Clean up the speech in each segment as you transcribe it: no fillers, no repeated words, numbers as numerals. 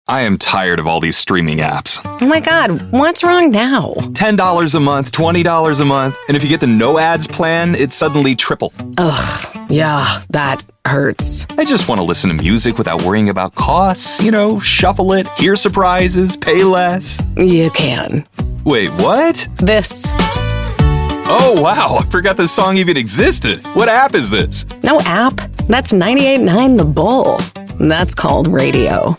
I am tired of all these streaming apps. Oh my God, what's wrong now? $10 a month, $20 a month, and if you get the no ads plan, it's suddenly triple. Ugh, yeah, that hurts. I just want to listen to music without worrying about costs, shuffle it, hear surprises, pay less. You can. Wait, what? This. Oh, wow, I forgot this song even existed. What app is this? No app. That's 98.9 The Bull. That's called radio.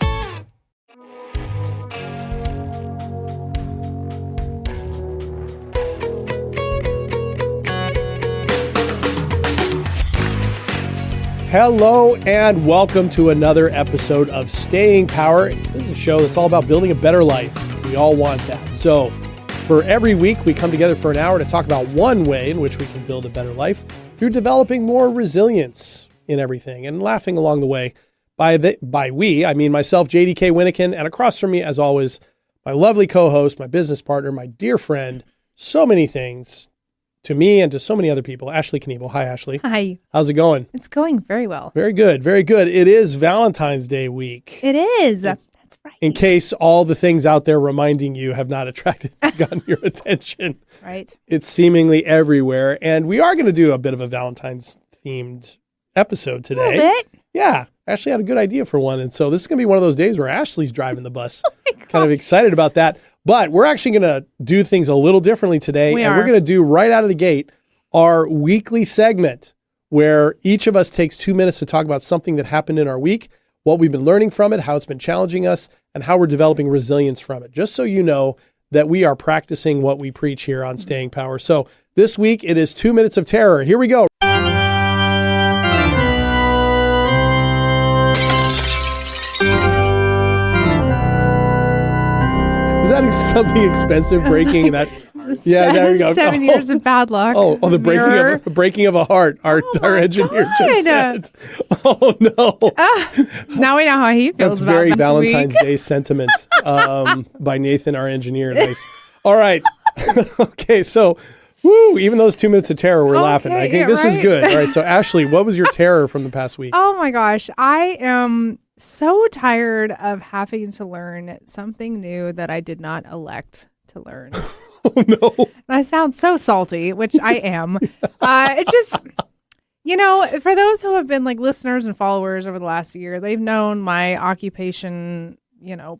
Hello and welcome to another episode of Staying Power. This is a show that's all about building a better life. We all want that. So for every week, we come together for an hour to talk about one way in which we can build a better life through developing more resilience in everything and laughing along the way. By we, I mean myself, JDK Winnikin, and across from me, as always, my lovely co-host, my business partner, my dear friend, so many things to me and to so many other people, Ashley Kniebel. Hi, Ashley. Hi. How's it going? It's going very well. Very good. Very good. It is Valentine's Day week. It is. That's right. In case all the things out there reminding you have not gotten your attention. Right. It's seemingly everywhere. And we are going to do a bit of a Valentine's themed episode today. A little bit. Yeah. Ashley had a good idea for one. And so this is going to be one of those days where Ashley's driving the bus. Oh kind of excited about that. But we're actually going to do things a little differently today. We're going to do right out of the gate our weekly segment where each of us takes 2 minutes to talk about something that happened in our week, what we've been learning from it, how it's been challenging us, and how we're developing resilience from it. Just so you know that we are practicing what we preach here on Staying Power. So this week it is 2 minutes of terror. Here we go. Was that something expensive breaking that? Yeah, there you go. 7 years of bad luck. The breaking of a heart. Our engineer just said. Oh no! Now we know how he feels. That's about very this Valentine's week. Day sentiment by Nathan, our engineer. Nice. All right. Okay, so even those 2 minutes of terror, we're laughing. I think this is good. All right. So Ashley, what was your terror from the past week? Oh my gosh, I am so tired of having to learn something new that I did not elect to learn. Oh no! I sound so salty, which I am. It just, for those who have been like listeners and followers over the last year, they've known my occupation,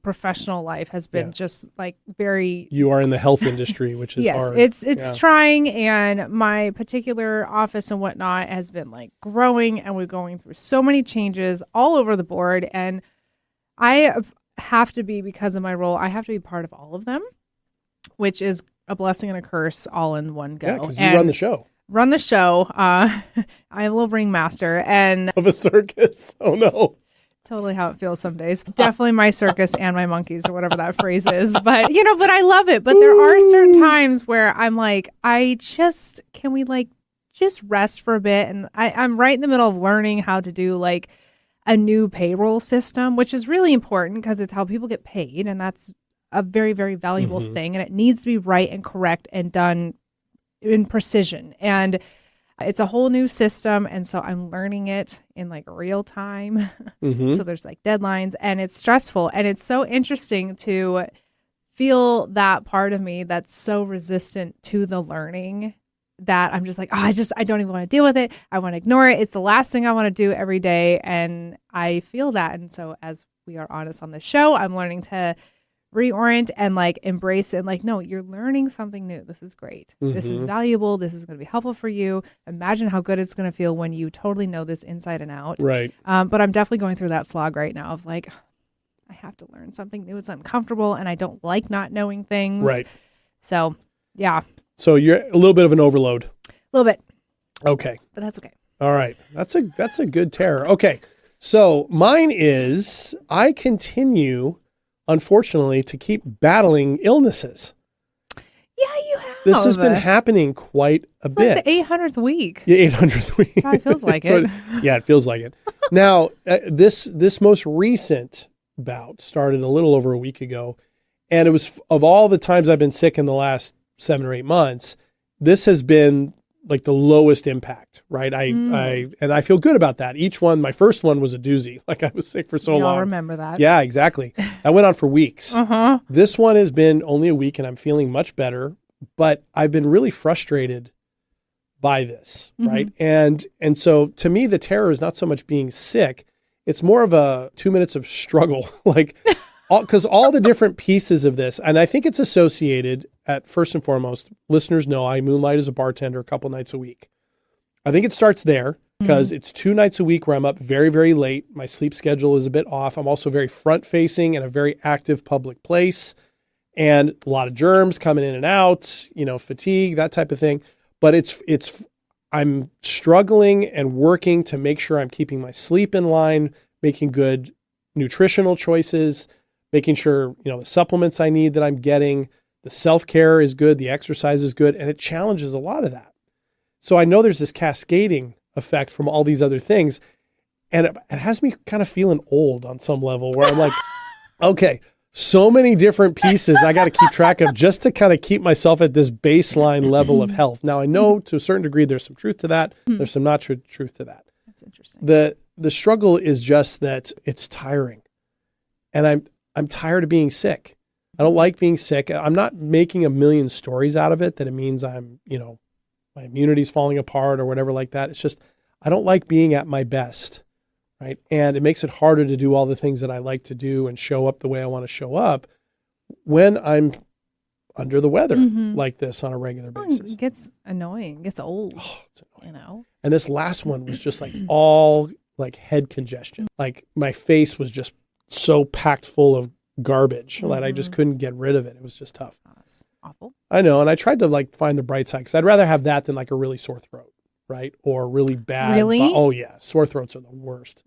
professional life has been just like very. You are in the health industry, which is hard. It's trying, and my particular office and whatnot has been like growing, and we're going through so many changes all over the board, and I have to be, because of my role, I have to be part of all of them, which is a blessing and a curse all in one go. Yeah, because you run the show. I'm a little ringmaster and of a circus. Oh no. Totally how it feels some days. Definitely my circus and my monkeys, or whatever that phrase is. But, but I love it. But there are certain times where I'm like, can we just rest for a bit? And I'm right in the middle of learning how to do like a new payroll system, which is really important because it's how people get paid. And that's a very, very valuable thing. And it needs to be right and correct and done in precision. And it's a whole new system. And so I'm learning it in like real time. So there's like deadlines, and it's stressful. And it's so interesting to feel that part of me that's so resistant to the learning that I'm just like, I don't even want to deal with it. I want to ignore it. It's the last thing I want to do every day. And I feel that. And so as we are honest on the show, I'm learning to reorient and like embrace it and like, no, you're learning something new. This is great. This is valuable. This is going to be helpful for you. Imagine how good it's going to feel when you totally know this inside and out. Right. But I'm definitely going through that slog right now of like, I have to learn something new. It's uncomfortable and I don't like not knowing things. Right. So yeah. So you're a little bit of an overload. A little bit. Okay. But that's okay. All right. That's a good terror. Okay. So mine is I continue, unfortunately, to keep battling illnesses. Yeah, you have. This has been happening quite a bit. Like the 800th week. Yeah, 800th week. Oh, it feels like it. It feels like it. Now, this most recent bout started a little over a week ago, and it was of all the times I've been sick in the last 7 or 8 months, this has been like the lowest impact, right? I feel good about that. Each one, my first one was a doozy. Like I was sick for so long. I'll remember that. Yeah, exactly. That went on for weeks. This one has been only a week and I'm feeling much better, but I've been really frustrated by this, right? And so to me, the terror is not so much being sick. It's more of a 2 minutes of struggle, like, because all the different pieces of this, and I think it's associated at first and foremost, listeners know I moonlight as a bartender a couple nights a week. I think it starts there because it's 2 nights a week where I'm up very, very late. My sleep schedule is a bit off. I'm also very front facing in a very active public place and a lot of germs coming in and out, fatigue, that type of thing. But I'm struggling and working to make sure I'm keeping my sleep in line, making good nutritional choices, making sure, the supplements I need that I'm getting, the self-care is good, the exercise is good, and it challenges a lot of that. So I know there's this cascading effect from all these other things, and it has me kind of feeling old on some level where I'm like, okay, so many different pieces I got to keep track of just to kind of keep myself at this baseline level of health. Now, I know to a certain degree there's some truth to that. There's some not truth to that. That's interesting. The struggle is just that it's tiring. And I'm tired of being sick. I don't like being sick. I'm not making a million stories out of it that it means I'm, my immunity's falling apart or whatever like that. It's just, I don't like being at my best. Right. And it makes it harder to do all the things that I like to do and show up the way I want to show up when I'm under the weather like this on a regular basis. It gets annoying. It gets old. Oh, it's annoying. You And this last one was just like all like head congestion. Like my face was just so packed full of garbage that I just couldn't get rid of it. It was just tough. That's awful. I know. And I tried to like find the bright side because I'd rather have that than like a really sore throat. Right? Or really bad. Really? Oh, yeah. Sore throats are the worst.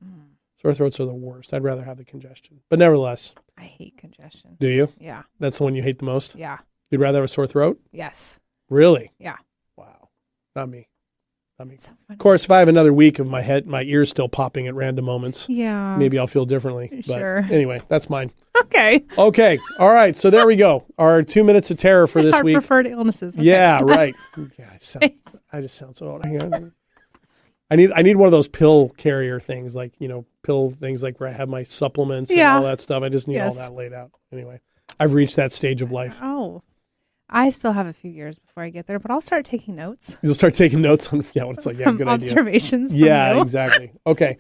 Sore throats are the worst. I'd rather have the congestion. But nevertheless. I hate congestion. Do you? Yeah. That's the one you hate the most? Yeah. You'd rather have a sore throat? Yes. Really? Yeah. Wow. Not me. Not me. So Of course, if I have another week of my ears still popping at random moments, yeah. maybe I'll feel differently. But Sure. anyway, that's mine. Okay. Okay. All right. So there we go. Our 2 minutes of terror for this Our week. preferred illnesses. Okay. Yeah, right. Yeah, I just sound so old. Hang on. I need one of those pill carrier things, like, pill things like where I have my supplements and all that stuff. I just need all that laid out. Anyway, I've reached that stage of life. Oh, I still have a few years before I get there, but I'll start taking notes. You'll start taking notes on what it's like. Yeah, good idea. Observations from Yeah, you. exactly. Okay.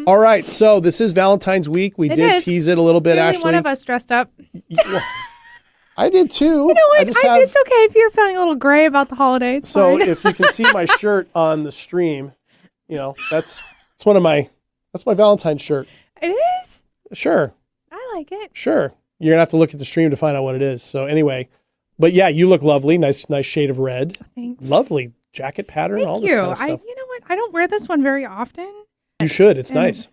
All right. So this is Valentine's week. We It did is. tease it a little bit, Clearly Ashley. one of us dressed up. Well, I did too. You know what? It's okay if you're feeling a little gray about the holiday. It's So fine. if you can see my shirt on the stream, that's my Valentine shirt. It is? Sure. I like it. Sure. You're going to have to look at the stream to find out what it is. So anyway, but yeah, you look lovely. Nice shade of red. Thanks. Lovely jacket pattern, all Thank this you. kind of stuff. You know what? I don't wear this one very often. You should. It's And- nice.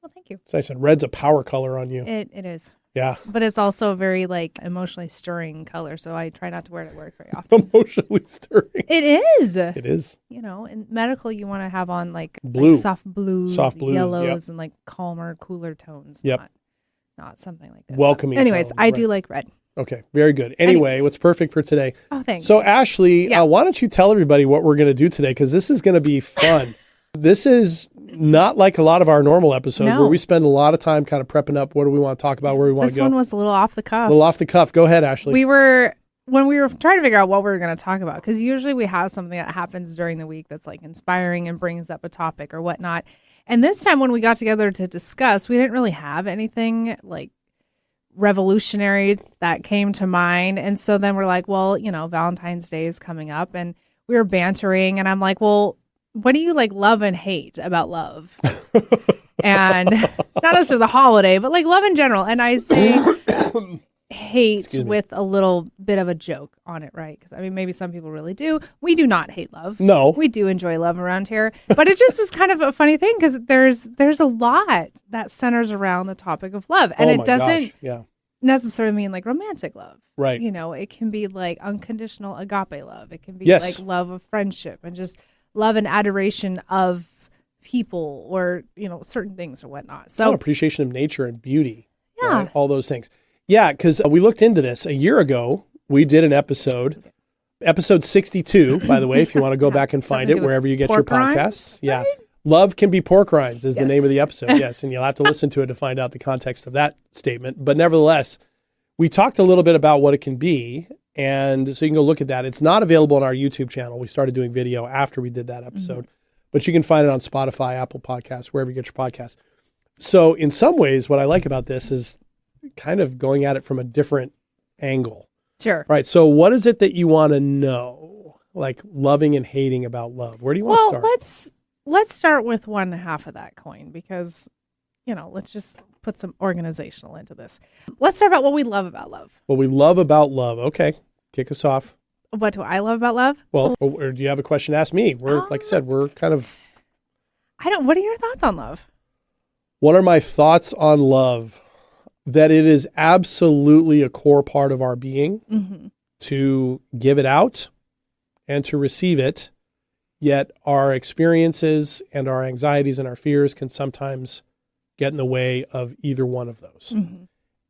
Well, thank you. It's nice. And red's a power color on you. It is. Yeah. But it's also a very emotionally stirring color, so I try not to wear it at work very often. Emotionally stirring. It is. It is. In medical you want to have on Blue. soft blues, Soft blues, yellows, and calmer, cooler tones. Yep. Not something like this. Welcoming Anyways, tones, I right. do like red. Okay. Very good. Anyway, Anyways. what's perfect for today? Oh, thanks. So Ashley, Yeah. why don't you tell everybody what we're going to do today? Because this is going to be fun. This is not like a lot of our normal episodes No. where we spend a lot of time kind of prepping up. What do we want to talk about? Where we want This to go? one was a little off the cuff. A little off the cuff. Go ahead, Ashley. When we were trying to figure out what we were going to talk about, because usually we have something that happens during the week that's inspiring and brings up a topic or whatnot. And this time when we got together to discuss, we didn't really have anything revolutionary that came to mind. And so then we're like, well, Valentine's Day is coming up, and we were bantering, and I'm like, well, what do you love and hate about love? And not necessarily the holiday, but love in general. And I say hate with a little bit of a joke on it, right? Because maybe some people really do. We do not hate love. No. We do enjoy love around here. But it just is kind of a funny thing because there's a lot that centers around the topic of love. And it doesn't necessarily mean romantic love. Right. It can be unconditional agape love. It can be Yes. love of friendship and just love and adoration of people or, certain things or whatnot. So appreciation of nature and beauty. Yeah. Right? All those things. Yeah, because we looked into this a year ago. We did an episode Episode 62, by the way, if you want to go back and find it wherever you get your podcasts. Rinds, Yeah. right? Love Can Be Pork Rinds is the Yes. name of the episode. Yes. And you'll have to listen to it to find out the context of that statement. But nevertheless, we talked a little bit about what it can be. And so you can go look at that. It's not available on our YouTube channel. We started doing video after we did that episode. But you can find it on Spotify, Apple Podcasts, wherever you get your podcasts. So in some ways, what I like about this is kind of going at it from a different angle. Sure. All right. So what is it that you want to know? Like loving and hating about love. Where do you want to start? Let's start with one half of that coin because, let's just put some organizational into this. Let's start about what we love about love. What we love about love. Okay. Kick us off. What do I love about love? Well, or do you have a question to ask me? Like I said, we're kind of... What are your thoughts on love? What are my thoughts on love? That it is absolutely a core part of our being to give it out and to receive it. Yet our experiences and our anxieties and our fears can sometimes get in the way of either one of those.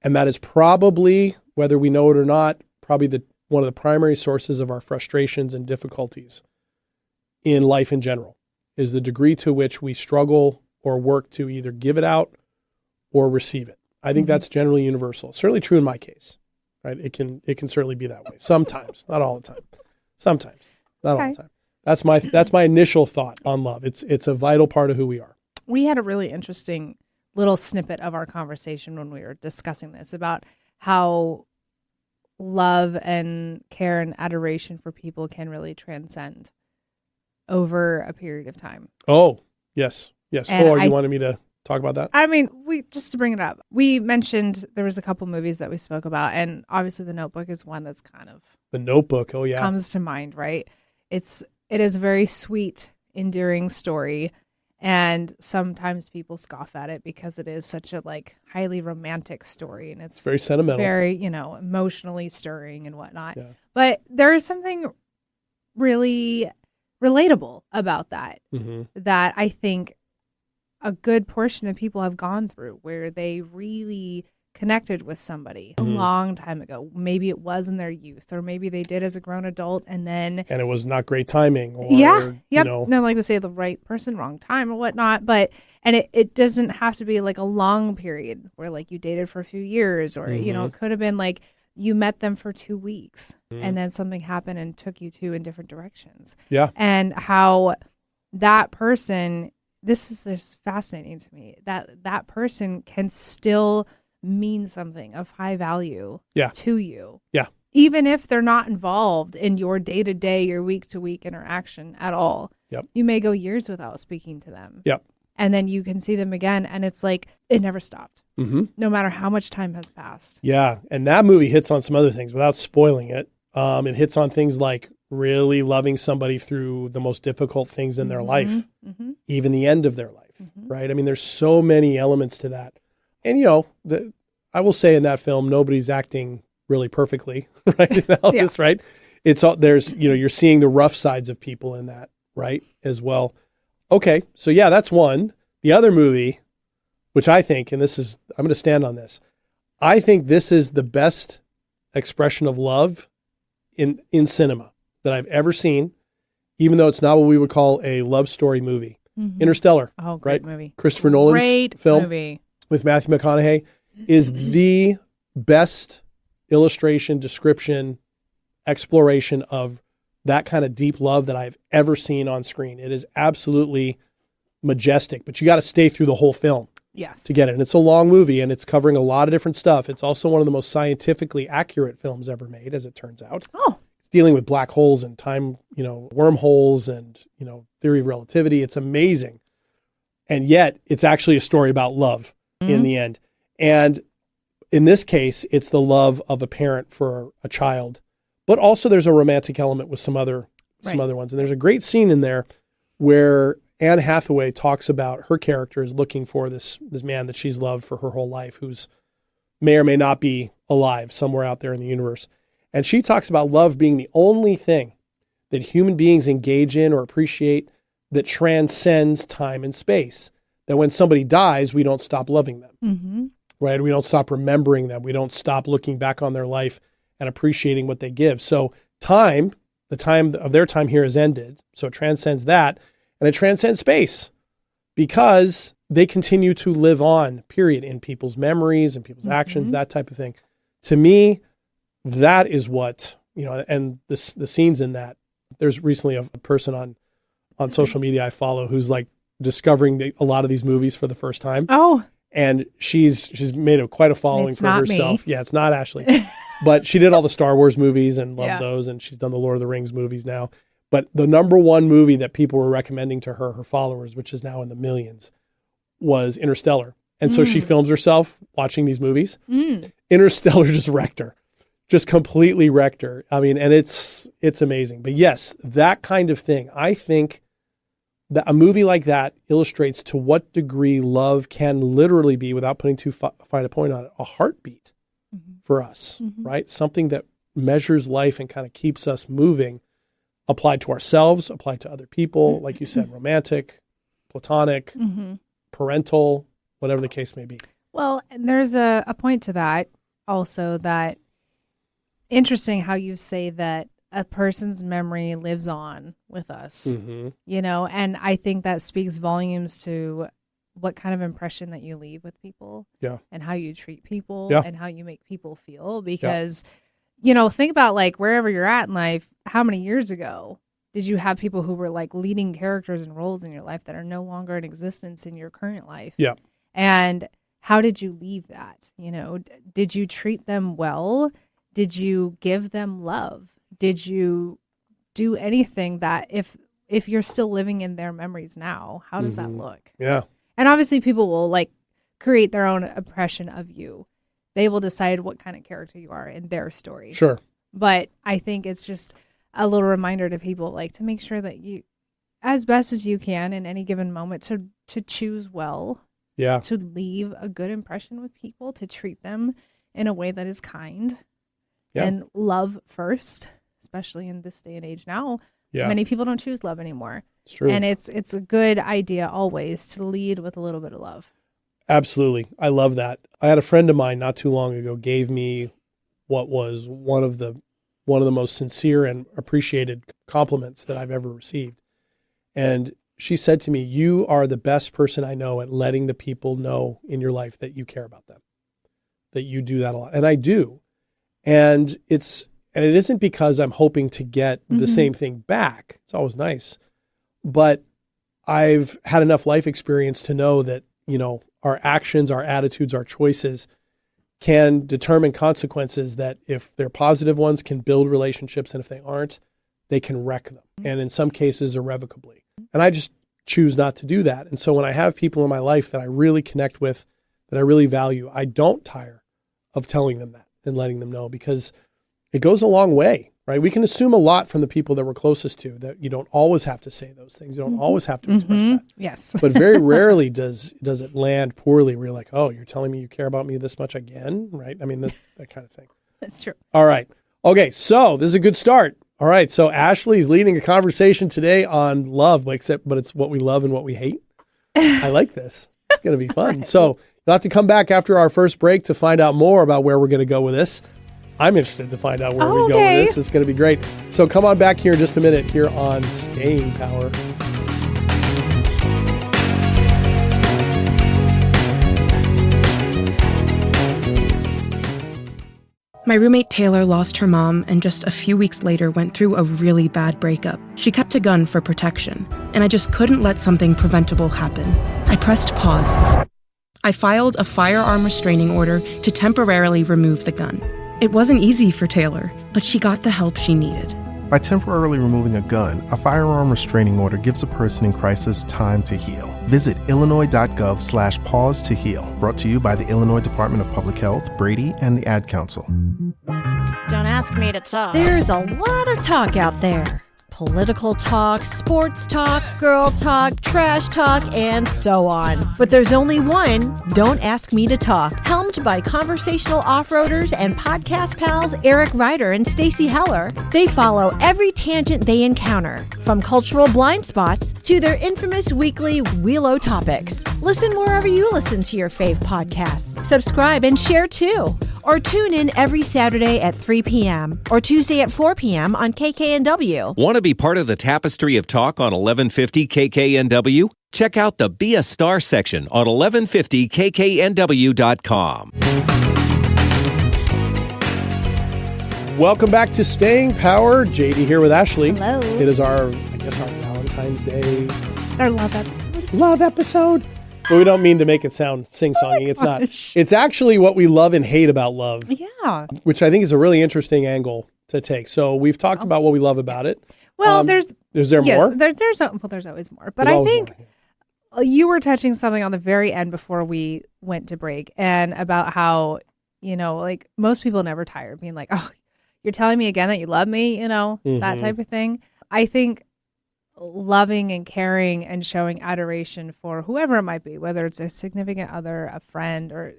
And that is probably, whether we know it or not, probably one of the primary sources of our frustrations and difficulties in life in general, is the degree to which we struggle or work to either give it out or receive it. I think that's generally universal. Certainly true in my case, right? It can certainly be that way. Sometimes, not all the time. Sometimes, not all the time. That's my initial thought on love. It's a vital part of who we are. We had a really interesting little snippet of our conversation when we were discussing this about how love and care and adoration for people can really transcend over a period of time. Oh, yes. And You wanted me to talk about that? I mean, just to bring it up, we mentioned there was a couple movies that we spoke about, and obviously The Notebook is one that's kind of The Notebook. Oh yeah, comes to mind, right? It is a very sweet, endearing story, and sometimes people scoff at it because it is such a highly romantic story, and it's very sentimental, very emotionally stirring and whatnot. Yeah. But there is something really relatable about that that I think a good portion of people have gone through, where they really connected with somebody a long time ago. Maybe it was in their youth, or maybe they did as a grown adult, and it was not great timing. Or, No, like they say, the right person, wrong time, or whatnot. But it doesn't have to be like a long period where you dated for a few years, or it could have been you met them for 2 weeks and then something happened and took you two in different directions. Yeah, and how that person. This is just fascinating to me, that person can still mean something of high value to you. Yeah. Even if they're not involved in your day-to-day, your week-to-week interaction at all. Yep. You may go years without speaking to them. Yep. And then you can see them again, and it's like it never stopped. No matter how much time has passed. Yeah. And that movie hits on some other things without spoiling it. It hits on things like really loving somebody through the most difficult things in their life, even the end of their life, right? I mean, there's so many elements to that. And, I will say in that film, nobody's acting really perfectly, right? Right? It's all, you're seeing the rough sides of people in that, right? As well. Okay. So yeah, that's one. The other movie, which I think, and I'm going to stand on this. I think this is the best expression of love in cinema that I've ever seen, even though it's not what we would call a love story movie. Interstellar. Oh, great right? movie. Christopher Nolan's film movie with Matthew McConaughey is the best illustration, description, exploration of that kind of deep love that I've ever seen on screen. It is absolutely majestic, but you got to stay through the whole film to get it. And it's a long movie, and it's covering a lot of different stuff. It's also one of the most scientifically accurate films ever made, as it turns out. Oh. It's dealing with black holes and time, wormholes and, theory of relativity. It's amazing. And yet it's actually a story about love in the end. And in this case, it's the love of a parent for a child, but also there's a romantic element with some other ones. And there's a great scene in there where Anne Hathaway talks about her character is looking for this man that she's loved for her whole life, who's may or may not be alive somewhere out there in the universe. And she talks about love being the only thing that human beings engage in or appreciate that transcends time and space. That when somebody dies, we don't stop loving them, right? We don't stop remembering them. We don't stop looking back on their life and appreciating what they give. So time the time of their time here has ended. So it transcends that, and it transcends space because they continue to live on, period, in people's memories and people's actions, that type of thing. To me, that is what, and the scenes in that. There's recently a person on social media I follow who's like discovering a lot of these movies for the first time. Oh. And she's made quite a following It's for not herself. me. Yeah, it's not Ashley. But she did all the Star Wars movies and loved those, and she's done the Lord of the Rings movies now. But the number one movie that people were recommending to her followers, which is now in the millions, was Interstellar. And so she films herself watching these movies. Interstellar just wrecked her. Just completely wrecked her. I mean, and it's amazing. But yes, that kind of thing. I think that a movie like that illustrates to what degree love can literally be, without putting too fine a point on it, a heartbeat for us, right? Something that measures life and kind of keeps us moving, applied to ourselves, applied to other people, like you said, romantic, platonic, parental, whatever the case may be. Well, there's a point to that also, that interesting how you say that a person's memory lives on with us, and I think that speaks volumes to what kind of impression that you leave with people, and how you treat people, and how you make people feel. Because, think about like wherever you're at in life, how many years ago did you have people who were like leading characters and roles in your life that are no longer in existence in your current life? Yeah. And how did you leave that? Did you treat them well? Did you give them love? Did you do anything that if you're still living in their memories now, how does that look? Yeah. And obviously people will like create their own impression of you. They will decide what kind of character you are in their story. Sure. But I think it's just a little reminder to people, like, to make sure that you, as best as you can in any given moment, to choose well. Yeah. To leave a good impression with people, to treat them in a way that is kind and love first. Especially in this day and age now, many people don't choose love anymore. It's true. And it's a good idea always to lead with a little bit of love. Absolutely. I love that. I had a friend of mine not too long ago gave me what was one of the most sincere and appreciated compliments that I've ever received. And she said to me, "You are the best person I know at letting the people know in your life that you care about them, that you do that a lot." And I do. And it isn't because I'm hoping to get the same thing back. It's always nice. But I've had enough life experience to know that, our actions, our attitudes, our choices can determine consequences that, if they're positive ones, can build relationships. And if they aren't, they can wreck them. And in some cases, irrevocably. And I just choose not to do that. And so when I have people in my life that I really connect with, that I really value, I don't tire of telling them that and letting them know, because it goes a long way, right? We can assume a lot from the people that we're closest to, that you don't always have to say those things. You don't always have to express that. Yes. But very rarely does it land poorly where you're like, "Oh, you're telling me you care about me this much again?" Right? I mean, that kind of thing. That's true. All right. Okay, so this is a good start. All right, so Ashley's leading a conversation today on love, but it's what we love and what we hate. I like this. It's going to be fun. Right. So you'll have to come back after our first break to find out more about where we're going to go with this. I'm interested to find out where we go with this. It's going to be great. So come on back here in just a minute here on Staying Power. My roommate Taylor lost her mom and just a few weeks later went through a really bad breakup. She kept a gun for protection, and I just couldn't let something preventable happen. I pressed pause. I filed a firearm restraining order to temporarily remove the gun. It wasn't easy for Taylor, but she got the help she needed. By temporarily removing a gun, a firearm restraining order gives a person in crisis time to heal. Visit illinois.gov/pause to heal. Brought to you by the Illinois Department of Public Health, Brady, and the Ad Council. Don't ask me to talk. There's a lot of talk out there. Political talk, sports talk, girl talk, trash talk, and so on. But there's only one, Don't Ask Me to Talk, helmed by conversational off-roaders and podcast pals Eric Ryder and Stacey Heller. They follow every tangent they encounter, from cultural blind spots to their infamous weekly Wheelo topics. Listen wherever you listen to your fave podcasts. Subscribe and share too. Or tune in every Saturday at 3 p.m. or Tuesday at 4 p.m. on KKNW. Want to be part of the tapestry of talk on 1150 KKNW? Check out the Be a Star section on 1150kknw.com. Welcome back to Staying Power. JD here with Ashley. Hello. It is our Valentine's Day Our love episode. But we don't mean to make it sound sing-songy. It's not. It's actually what we love and hate about love. Yeah. Which I think is a really interesting angle to take. So we've talked about what we love about it. Well, Is there more? There's always more. But I think you were touching something on the very end before we went to break, and about how, like most people never tire of being like, oh, you're telling me again that you love me, that type of thing. I think loving and caring and showing adoration for whoever it might be, whether it's a significant other, a friend, or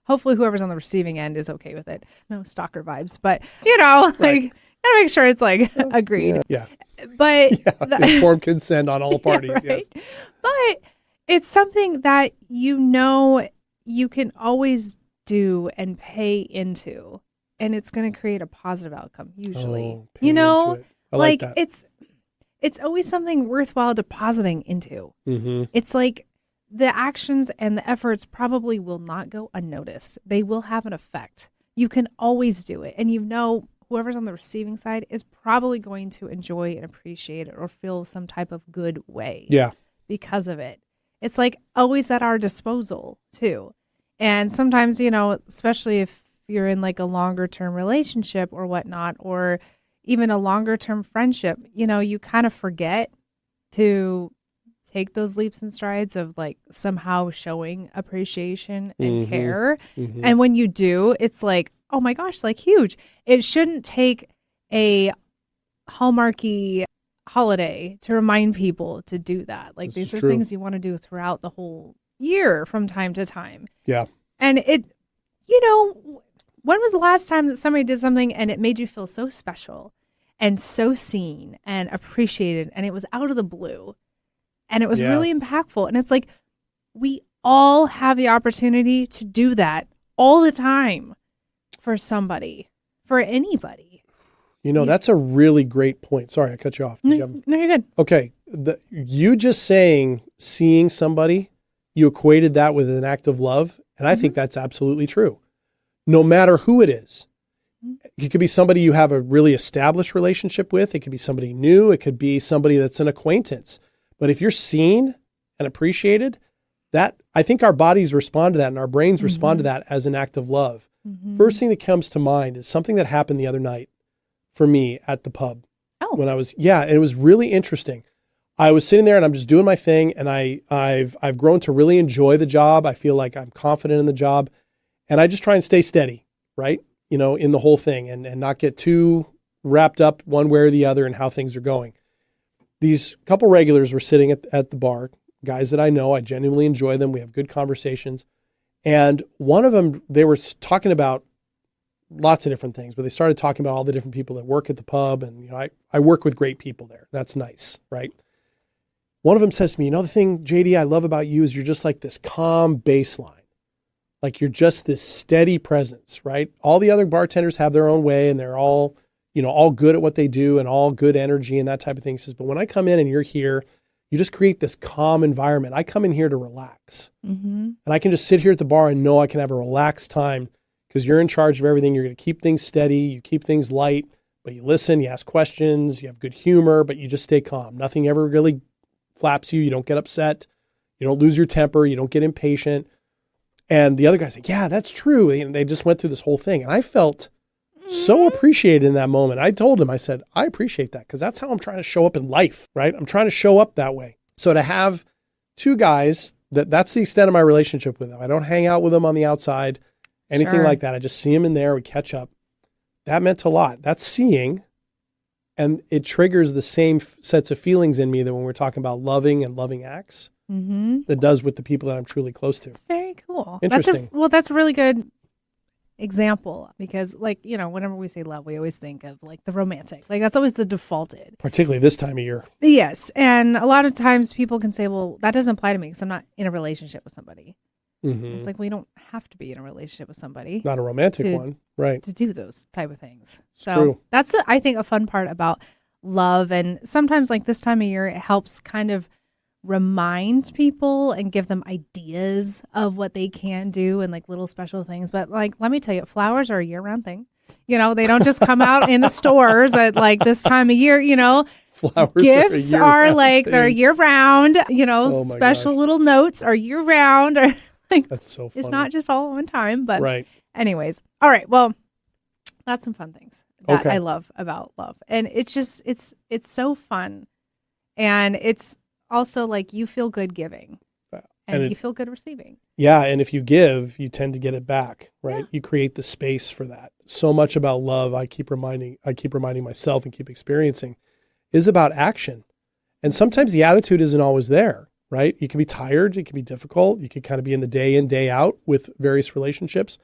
hopefully whoever's on the receiving end is okay with it. No stalker vibes, but gotta make sure it's like agreed. Yeah. But informed consent on all parties. Right? Yes. But it's something that you can always do and pay into, and it's going to create a positive outcome usually. Into it. I like that. It's always something worthwhile depositing into. Mm-hmm. It's like the actions and the efforts probably will not go unnoticed. They will have an effect. You can always do it, and whoever's on the receiving side is probably going to enjoy and appreciate it or feel some type of good way. Yeah. Because of it. It's like always at our disposal too. And sometimes, especially if you're in like a longer term relationship or whatnot, or even a longer term friendship, you kind of forget to take those leaps and strides of like somehow showing appreciation and care. Mm-hmm. And when you do, it's like, oh my gosh, like huge. It shouldn't take a Hallmarky holiday to remind people to do that. Like these are things you want to do throughout the whole year from time to time. Yeah. And when was the last time that somebody did something and it made you feel so special and so seen and appreciated, and it was out of the blue and it was really impactful? And it's like, we all have the opportunity to do that all the time for somebody, for anybody. That's a really great point. Sorry, I cut you off. No, you're good. Okay. You just saying seeing somebody, you equated that with an act of love. And I think that's absolutely true. No matter who it is. It could be somebody you have a really established relationship with. It could be somebody new. It could be somebody that's an acquaintance. But if you're seen and appreciated, I think our bodies respond to that and our brains respond to that as an act of love. Mm-hmm. First thing that comes to mind is something that happened the other night for me at the pub. Oh. When and it was really interesting. I was sitting there and I'm just doing my thing, and I've grown to really enjoy the job. I feel like I'm confident in the job, and I just try and stay steady, right? In the whole thing, and not get too wrapped up one way or the other in how things are going. These couple regulars were sitting at the bar, guys that I know. I genuinely enjoy them. We have good conversations. And one of them, they were talking about lots of different things, but they started talking about all the different people that work at the pub. And, I work with great people there. That's nice, right? One of them says to me, the thing, JD, I love about you is you're just like this calm baseline. Like you're just this steady presence, right? All the other bartenders have their own way and they're all, all good at what they do and all good energy and that type of thing. He says, but when I come in and you're here, you just create this calm environment. I come in here to relax. Mm-hmm. And I can just sit here at the bar and know I can have a relaxed time because you're in charge of everything. You're going to keep things steady. You keep things light, but you listen, you ask questions, you have good humor, but you just stay calm. Nothing ever really flaps you. You don't get upset. You don't lose your temper. You don't get impatient. And the other guy's like, yeah, that's true. And they just went through this whole thing. And I felt so appreciated in that moment. I told him, I said, I appreciate that because that's how I'm trying to show up in life, right? I'm trying to show up that way. So to have two guys, that's the extent of my relationship with them. I don't hang out with them on the outside, anything like that. I just see them in there. We catch up. That meant a lot. That's seeing. And it triggers the same sets of feelings in me that when we're talking about loving and loving acts, that does with the people that I'm truly close to. It's very cool. Interesting. That's a really good example because, whenever we say love, we always think of like the romantic. Like that's always the defaulted. Particularly this time of year. Yes. And a lot of times people can say, well, that doesn't apply to me because I'm not in a relationship with somebody. It's like we don't have to be in a relationship with somebody. Not a romantic one, right? To do those type of things. So true. that's, I think, a fun part about love. And sometimes like this time of year, it helps kind of remind people and give them ideas of what they can do and like little special things. But like, let me tell you, flowers are a year-round thing. You know, they don't just come out in the stores at like this time of year, you know. Flowers Gifts are like, they're year-round, you know, Oh my special gosh. little notes are year-round. Or like, That's so funny. it's not just all one time, but right. anyways. All right. Well, that's some fun things that Okay. I love about love. And it's just, it's so fun. And it's also like you feel good giving and you feel good receiving. Yeah, and if you give, you tend to get it back, right? You create the space for that. So much about love, I keep reminding myself and keep experiencing, is about action. And sometimes the attitude isn't always there, right? You can be tired, it can be difficult, you can kind of be in the day in, day out with various relationships,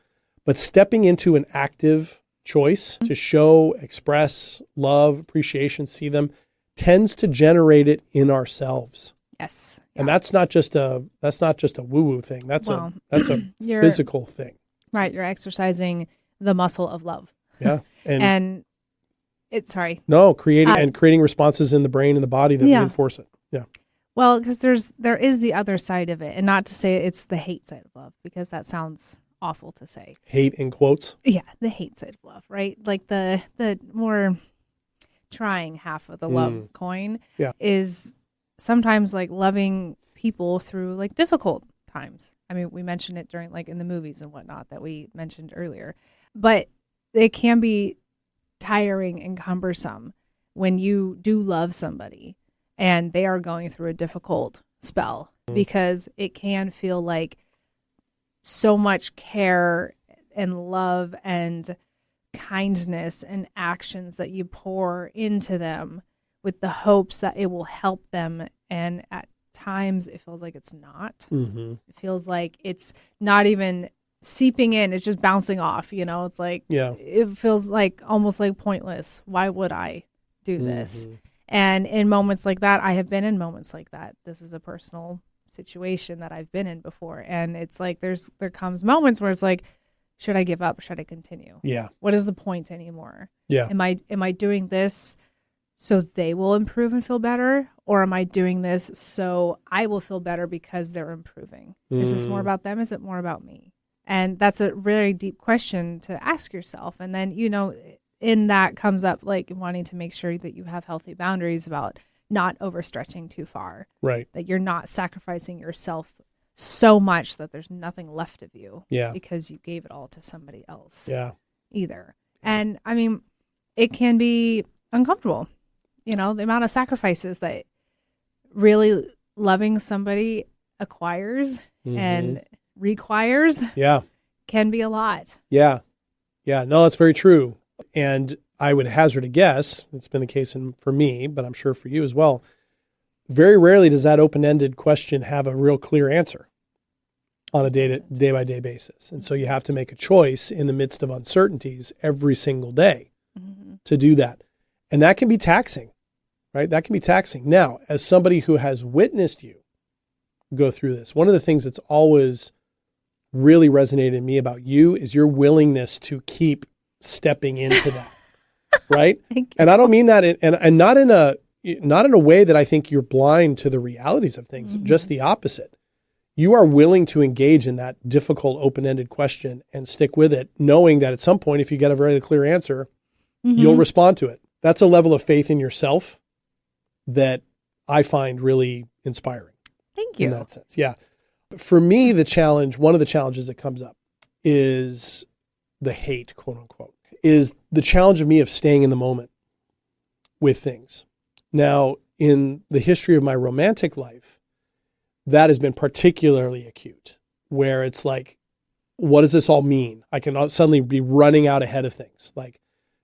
but stepping into an active choice to show, express love, appreciation, see them, tends to generate it in ourselves. Yes. And that's not just a woo-woo thing. That's a physical thing. Right. You're exercising the muscle of love. Yeah. And it's, creating responses in the brain and the body that reinforce it. Yeah. Well, because there is the other side of it, and not to say it's the hate side of love, because that sounds awful to say. Hate in quotes. Yeah, the hate side of love, right? Like the more trying half of the love coin is sometimes like loving people through like difficult times. I mean, we mentioned it during like in the movies and whatnot that we mentioned earlier, but it can be tiring and cumbersome when you do love somebody and they are going through a difficult spell, because it can feel like so much care and love and kindness and actions that you pour into them with the hopes that it will help them. And at times it feels like it's not. It feels like it's not even seeping in. It's just bouncing off, you know, it's like, it feels like almost like pointless. Why would I do this? And in moments like that, I have been in moments like that. This is a personal situation that I've been in before. And it's like, there comes moments where it's like, should I give up? Should I continue? Yeah. What is the point anymore? Yeah. Am I doing this so they will improve and feel better? Or am I doing this so I will feel better because they're improving? Is this more about them? Is it more about me? And that's a really deep question to ask yourself. And then, you know, in that comes up like wanting to make sure that you have healthy boundaries about not overstretching too far. Right. That you're not sacrificing yourself so much that there's nothing left of you because you gave it all to somebody else either. And I mean, it can be uncomfortable, you know, the amount of sacrifices that really loving somebody acquires and requires can be a lot. Yeah. No, that's very true. And I would hazard a guess, it's been the case for me, but I'm sure for you as well, very rarely does that open-ended question have a real clear answer on a day-by-day basis. And so you have to make a choice in the midst of uncertainties every single day to do that. And that can be taxing, right? That can be taxing. Now, as somebody who has witnessed you go through this, one of the things that's always really resonated in me about you is your willingness to keep stepping into that, right? And I don't mean that, and not in a way that I think you're blind to the realities of things, just the opposite. You are willing to engage in that difficult open-ended question and stick with it, knowing that at some point, if you get a very clear answer, you'll respond to it. That's a level of faith in yourself that I find really inspiring. Thank you. In that sense. Yeah. For me, one of the challenges that comes up is the hate, quote unquote, is the challenge of me of staying in the moment with things. Now, in the history of my romantic life, that has been particularly acute, where it's like, what does this all mean? I can suddenly be running out ahead of things, like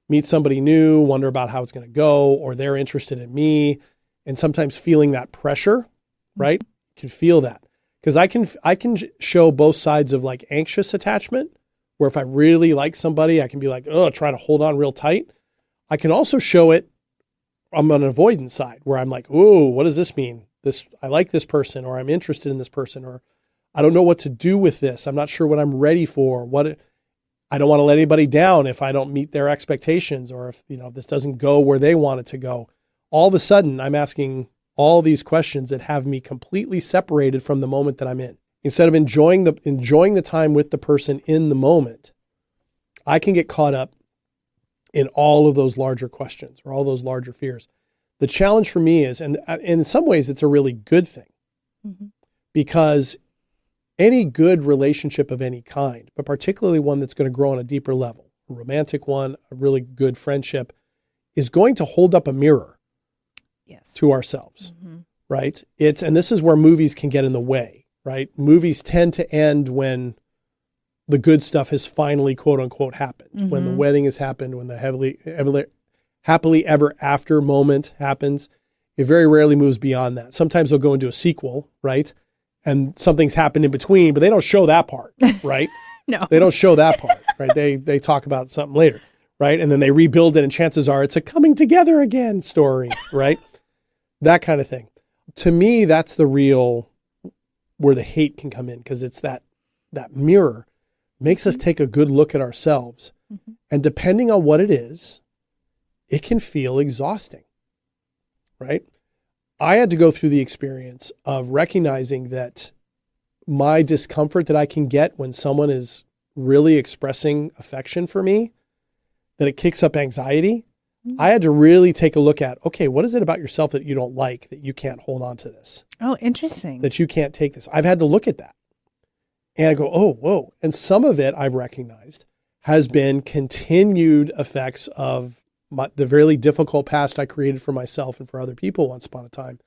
meet somebody new, wonder about how it's going to go, or they're interested in me, and sometimes feeling that pressure, right? You can feel that. Because I can show both sides of like anxious attachment, where if I really like somebody, I can be like, try to hold on real tight. I can also show it, I'm on an avoidance side, where I'm like, what does this mean? I like this person, or I'm interested in this person, or I don't know what to do with this. I'm not sure what I'm ready for. I don't want to let anybody down if I don't meet their expectations, or if, this doesn't go where they want it to go. All of a sudden, I'm asking all these questions that have me completely separated from the moment that I'm in. Instead of enjoying the time with the person in the moment, I can get caught up in all of those larger questions or all those larger fears. The challenge for me is, and in some ways it's a really good thing, because any good relationship of any kind, but particularly one that's going to grow on a deeper level, a romantic one, a really good friendship, is going to hold up a mirror to ourselves, right? And this is where movies can get in the way, right? Movies tend to end when the good stuff has finally, quote unquote, happened, when the wedding has happened, when the happily ever after moment happens. It very rarely moves beyond that. Sometimes they'll go into a sequel, right? And something's happened in between, but they don't show that part, right? No. They don't show that part, right? They talk about something later, right? And then they rebuild it, and chances are it's a coming together again story, right? That kind of thing. To me, that's the real, where the hate can come in, because it's that mirror makes us take a good look at ourselves. And depending on what it is, it can feel exhausting, right? I had to go through the experience of recognizing that my discomfort that I can get when someone is really expressing affection for me, that it kicks up anxiety. I had to really take a look at, okay, what is it about yourself that you don't like, that you can't hold on to this? Oh, interesting. That you can't take this. I've had to look at that and I go, oh, whoa. And some of it I've recognized has been continued effects of the really difficult past I created for myself and for other people once upon a time,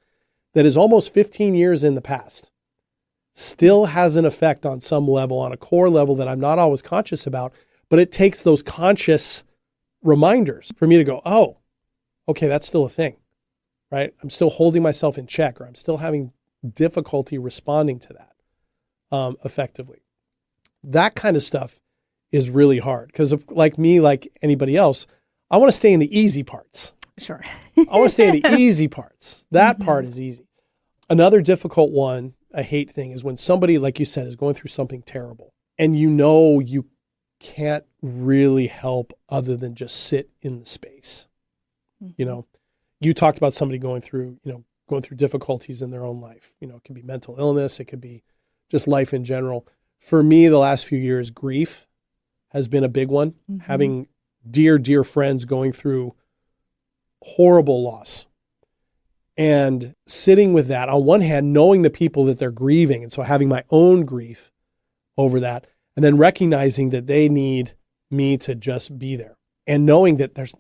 that is almost 15 years in the past, still has an effect on some level, on a core level that I'm not always conscious about, but it takes those conscious reminders for me to go, oh, okay, that's still a thing, right? I'm still holding myself in check, or I'm still having difficulty responding to that effectively. That kind of stuff is really hard because, like me, like anybody else, I want to stay in the easy parts. Sure. I want to stay in the easy parts. That part is easy. Another difficult one, a hate thing, is when somebody, like you said, is going through something terrible and you can't really help other than just sit in the space. You talked about somebody going through difficulties in their own life. It could be mental illness. It could be just life in general. For me, the last few years, grief has been a big one. Having dear, dear friends going through horrible loss and sitting with that, on one hand, knowing the people that they're grieving. And so having my own grief over that, and then recognizing that they need me to just be there, and knowing that there's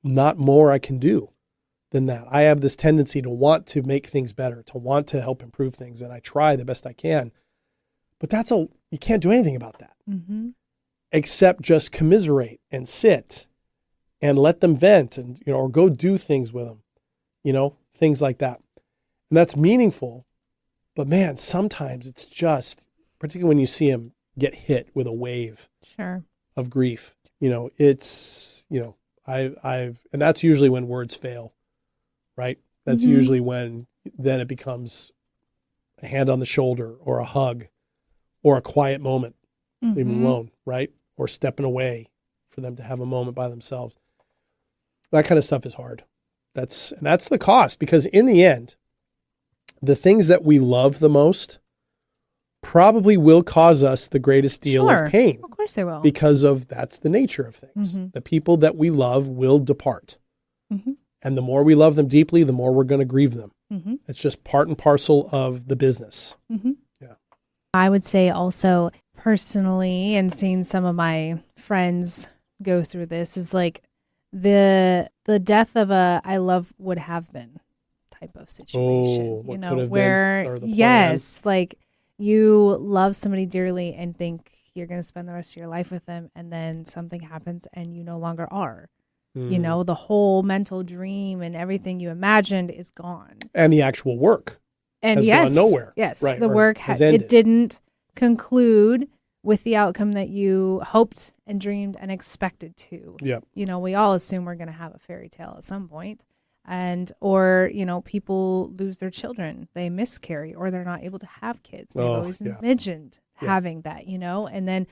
not more I can do than that. I have this tendency to want to make things better, to want to help improve things. And I try the best I can, but you can't do anything about that. Except just commiserate and sit and let them vent, and, or go do things with them, things like that. And that's meaningful. But man, sometimes it's just, particularly when you see them get hit with a wave of grief, it's, and that's usually when words fail, right? That's usually when then it becomes a hand on the shoulder or a hug or a quiet moment, leave them alone, right? Or stepping away for them to have a moment by themselves. That kind of stuff is hard. That's the cost, because in the end, the things that we love the most probably will cause us the greatest deal of pain. Of course they will. Because that's the nature of things. The people that we love will depart. And the more we love them deeply, the more we're going to grieve them. It's just part and parcel of the business. Yeah. I would say also personally, and seeing some of my friends go through this, is like the death of a I love would have been type of situation. What could have where been, or the yes, like you love somebody dearly and think you're going to spend the rest of your life with them, and then something happens and you no longer are. The whole mental dream and everything you imagined is gone. And the actual work has gone nowhere. Yes, right, the work it didn't conclude with the outcome that you hoped and dreamed and expected to. Yep. We all assume we're going to have a fairy tale at some point. or people lose their children, they miscarry, or they're not able to have kids. They've always envisioned having that, and then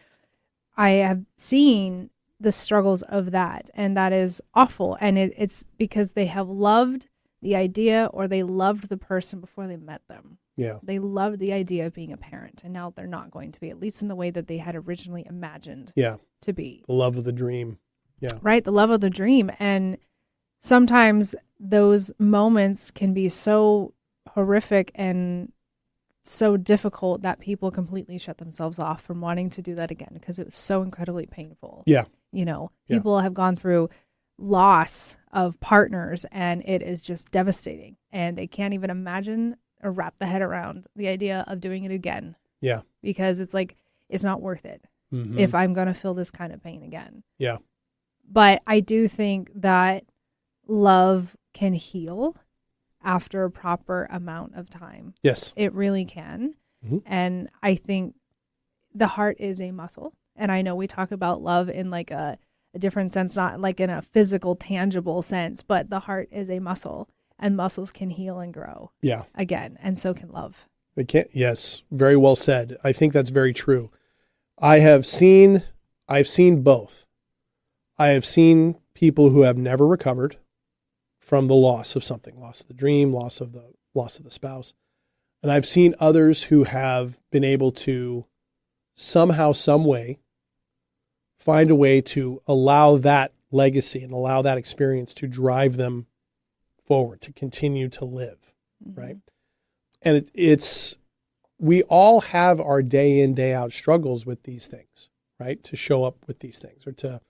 I have seen the struggles of that, and that is awful. And it's because they have loved the idea, or they loved the person before they met them. Yeah. They loved the idea of being a parent, and now they're not going to be, at least in the way that they had originally imagined to be. The love of the dream. Yeah. Right. The love of the dream. And sometimes those moments can be so horrific and so difficult that people completely shut themselves off from wanting to do that again, because it was so incredibly painful. Yeah. People have gone through loss of partners, and it is just devastating, and they can't even imagine or wrap the head around the idea of doing it again. Yeah. Because it's like, it's not worth it if I'm going to feel this kind of pain again. Yeah. But I do think that love can heal after a proper amount of time. Yes. It really can. And I think the heart is a muscle. And I know we talk about love in like a different sense, not like in a physical, tangible sense, but the heart is a muscle, and muscles can heal and grow again. And so can love. They can't. Yes. Very well said. I think that's very true. I've seen both. I have seen people who have never recovered from the loss of something, loss of the dream, loss of the spouse. And I've seen others who have been able to somehow, some way, find a way to allow that legacy and allow that experience to drive them forward, to continue to live, right? And we all have our day in, day out struggles with these things, right? To show up with these things, or to,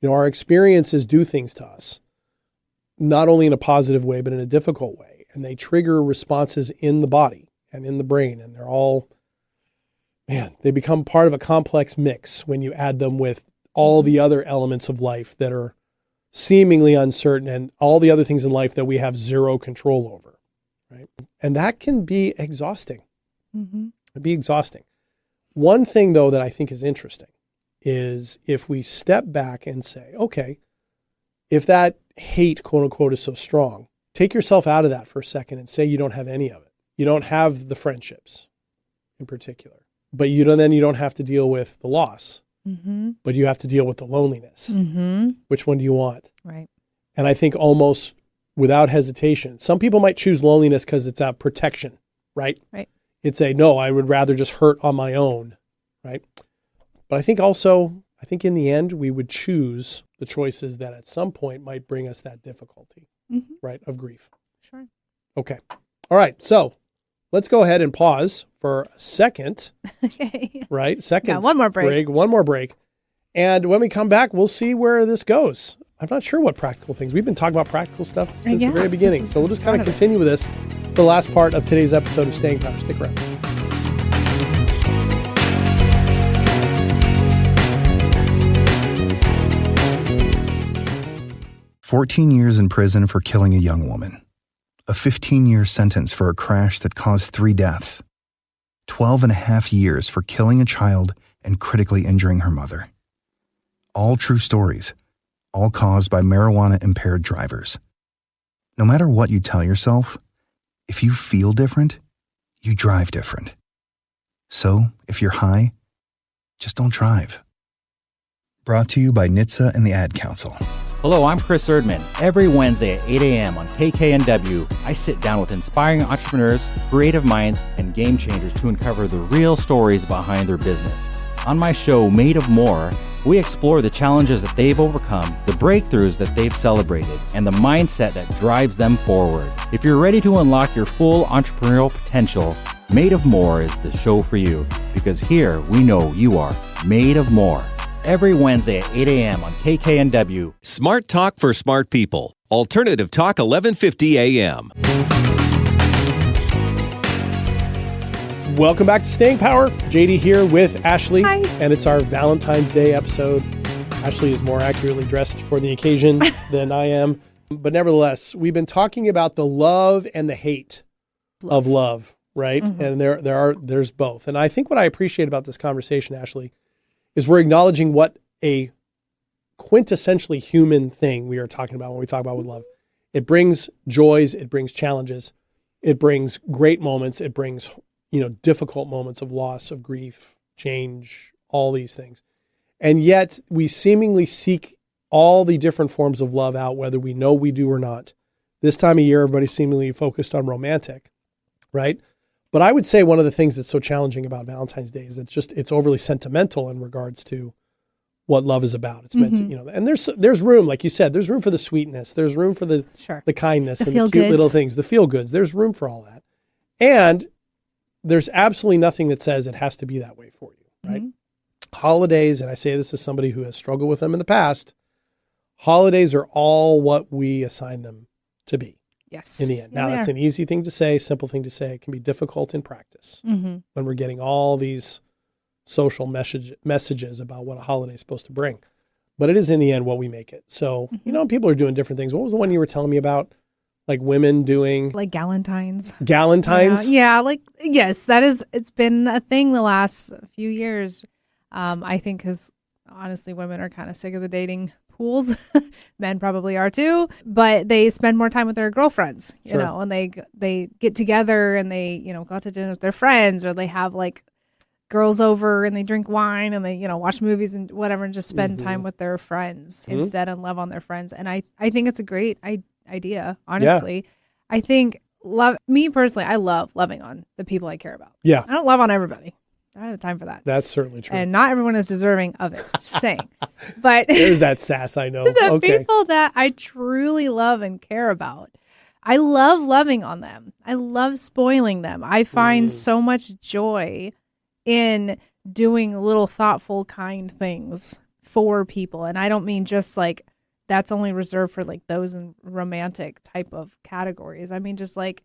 our experiences do things to us, not only in a positive way, but in a difficult way. And they trigger responses in the body and in the brain. And they're all, they become part of a complex mix when you add them with all the other elements of life that are seemingly uncertain, and all the other things in life that we have zero control over, right? And that can be exhausting. It'd be exhausting. One thing, though, that I think is interesting is if we step back and say, okay, if that hate, quote unquote, is so strong, take yourself out of that for a second and say you don't have any of it. You don't have the friendships in particular, but you don't have to deal with the loss, but you have to deal with the loneliness. Which one do you want? Right. And I think almost without hesitation, some people might choose loneliness because it's a protection, right? Right. It's no, I would rather just hurt on my own, right? But I think in the end, we would choose the choices that at some point might bring us that difficulty, right, of grief. Sure. Okay. All right. So let's go ahead and pause for a second, Okay. right? Second. One more break. One more break. And when we come back, we'll see where this goes. I'm not sure what practical things. We've been talking about practical stuff since the very beginning. So we'll just kind of continue with this for the last part of today's episode of Staying Power. Stick around. "14 years in prison for killing a young woman. A 15-year sentence for a crash that caused 3 deaths. 12 and a half years for killing a child and critically injuring her mother. All true stories, all caused by marijuana-impaired drivers. No matter what you tell yourself, if you feel different, you drive different. So, if you're high, just don't drive." Brought to you by NHTSA and the Ad Council. Hello, I'm Chris Erdman. Every Wednesday at 8 a.m. on KKNW, I sit down with inspiring entrepreneurs, creative minds, and game changers to uncover the real stories behind their business. On my show, Made of More, we explore the challenges that they've overcome, the breakthroughs that they've celebrated, and the mindset that drives them forward. If you're ready to unlock your full entrepreneurial potential, Made of More is the show for you, because here we know you are made of more. Every Wednesday at 8 a.m. on KKNW. Smart Talk for Smart People. Alternative Talk 1150 a.m. Welcome back to Staying Power. JD here with Ashley. Hi. And it's our Valentine's Day episode. Ashley is more accurately dressed for the occasion than I am. But nevertheless, we've been talking about the love and the hate of love, right? And there's both. And I think what I appreciate about this conversation, Ashley, is we're acknowledging what a quintessentially human thing we are talking about when we talk about with love. It brings joys. It brings challenges. It brings great moments. It brings, difficult moments of loss, of grief, change, all these things. And yet we seemingly seek all the different forms of love out, whether we know we do or not. This time of year, everybody's seemingly focused on romantic, right? But I would say one of the things that's so challenging about Valentine's Day is it's overly sentimental in regards to what love is about. It's meant to, and there's room, like you said, there's room for the sweetness. There's room for the kindness and the cute little things, the feel goods. There's room for all that. And there's absolutely nothing that says it has to be that way for you, right? Holidays, and I say this as somebody who has struggled with them in the past, holidays are all what we assign them to be. Yes. In the end. Now, that's an easy thing to say, simple thing to say. It can be difficult in practice when we're getting all these social messages about what a holiday is supposed to bring. But it is in the end what we make it. So, people are doing different things. What was the one you were telling me about? Like women doing? Like Galentines. Galentines? Yeah, yes, it's been a thing the last few years. I think because honestly, women are kind of sick of the dating pools. Men probably are too, but they spend more time with their girlfriends, you know, and they get together and they, go out to dinner with their friends, or they have like girls over and they drink wine and they, watch movies and whatever, and just spend time with their friends instead and love on their friends. And I think it's a great idea, honestly. Yeah. I think me personally, I love loving on the people I care about. Yeah. I don't love on everybody. I don't have time for that. That's certainly true. And not everyone is deserving of it. Just saying. But there's that sass, I know. The people that I truly love and care about, I love loving on them. I love spoiling them. I find so much joy in doing little thoughtful, kind things for people. And I don't mean just like that's only reserved for like those in romantic type of categories. I mean just like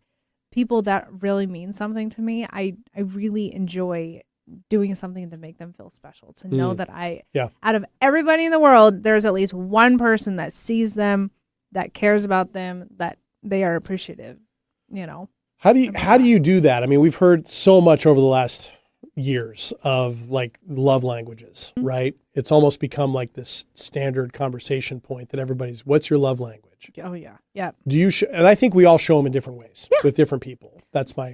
people that really mean something to me. I really enjoy doing something to make them feel special, to know that out of everybody in the world, there's at least one person that sees them, that cares about them, that they are appreciative, How do you do that? I mean, we've heard so much over the last years of like love languages, right? It's almost become like this standard conversation point that everybody's, what's your love language? Oh yeah. Yeah. Do you, and I think we all show them in different ways with different people. That's my,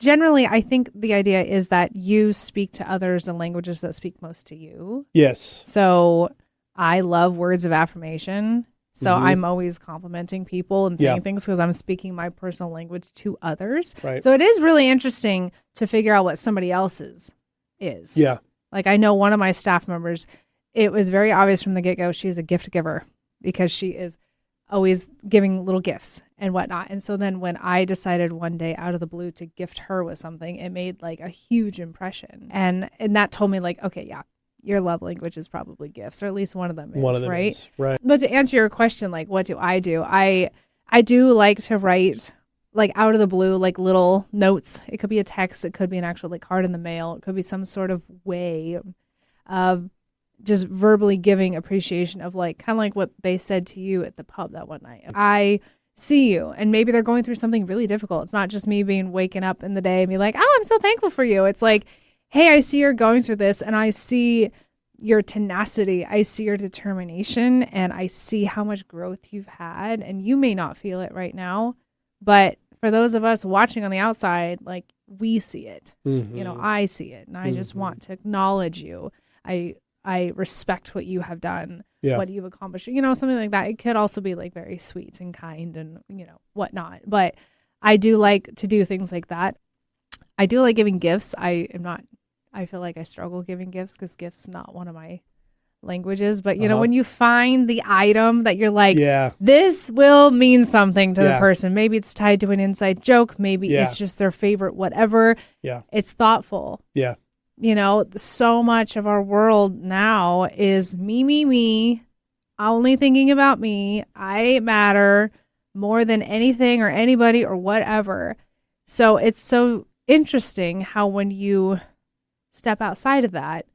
generally, I think the idea is that you speak to others in languages that speak most to you. Yes. So I love words of affirmation. So I'm always complimenting people and saying things because I'm speaking my personal language to others. Right. So it is really interesting to figure out what somebody else's is. Yeah. Like I know one of my staff members, it was very obvious from the get-go, she's a gift giver because she is always giving little gifts and whatnot. And so then when I decided one day out of the blue to gift her with something, it made like a huge impression. And that told me like, okay, yeah, your love language is probably gifts, or at least one of them is, right? Right. But to answer your question, like, what do? I do like to write like out of the blue, like little notes. It could be a text. It could be an actual like card in the mail. It could be some sort of way of just verbally giving appreciation of like kind of like what they said to you at the pub that one night. I see you, and maybe they're going through something really difficult. It's not just me waking up in the day and be like, oh, I'm so thankful for you. It's like, hey, I see you're going through this, and I see your tenacity. I see your determination, and I see how much growth you've had, and you may not feel it right now, but for those of us watching on the outside, like we see it. I see it, and I just want to acknowledge you. I respect what you have done, what you've accomplished, something like that. It could also be like very sweet and kind and, whatnot. But I do like to do things like that. I do like giving gifts. I feel like I struggle giving gifts because gifts not one of my languages. But, when you find the item that you're like, this will mean something to the person. Maybe it's tied to an inside joke. Maybe it's just their favorite whatever. Yeah. It's thoughtful. Yeah. So much of our world now is me, only thinking about me. I matter more than anything or anybody or whatever. So it's so interesting how when you step outside of that